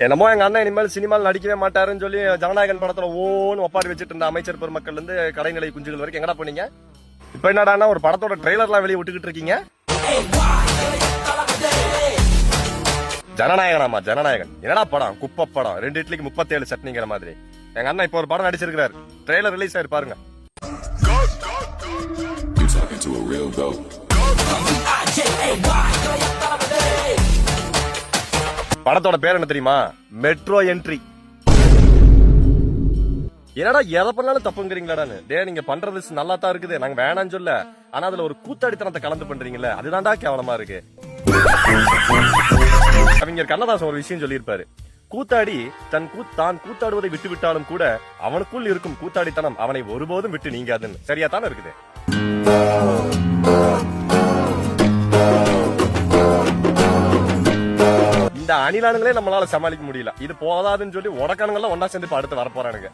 என்னமோ எங்க அண்ணன் இனிமேல் சினிமாவில் நடிக்கவே மாட்டாருன்னு சொல்லி ஜனநாயகன் படத்துல ஓன்னு ஒப்பாரி வச்சுட்டு இருந்த அமைச்சர் பெருமக்கள் இருந்து கடைநிலை குஞ்சுகள் வரைக்கும் எங்கடா போனீங்க? இப்ப என்னடா ஒரு படத்தோட ட்ரெய்லர்லாம் வெளியே விட்டுக்கிட்டு இருக்கீங்க? ஜனநாயகனாமா ஜனநாயகன் என்னடா படம்? குப்பை படம். 2 இட்லிக்கு 37 சட்னிங்கிற மாதிரி. எங்க அண்ணன் இப்போ ஒரு படம் நடிச்சிருக்காரு. ட்ரெய்லர் ரிலீஸ் ஆயிரு பாருங்க. படத்தோட பேர் என்ன தெரியுமா? Metro entry. என்னடா எதை பண்ணாலும் தப்புங்கிறீங்களாடான்னு. டே நீங்க பண்றது நல்லா தான் இருக்குது, நாங்க வேணான்னு சொல்ல. ஆனா அதுல ஒரு கூத்தாடித்தனத்தை கலந்து பண்றீங்கல்ல, அதுதான்டா கேவலமா இருக்கு. கவிஞர் கண்ணதாசன் ஒரு விஷயம் சொல்லியிருப்பாரு. கூத்தாடி தான் கூத்தாடுவதை விட்டு விட்டாலும் கூட அவனுக்குள் இருக்கும் கூத்தாடித்தனம் அவனை ஒருபோதும் விட்டு நீங்காதுன்னு. சரியா தானே இருக்குது? இந்த அணிலானுங்களே நம்மளால சமாளிக்க முடியல. இது போதாதுன்னு சொல்லி உடக்கானுங்கெல்லாம் ஒன்னா சேர்ந்து அடுத்து வரப்போறானுங்க.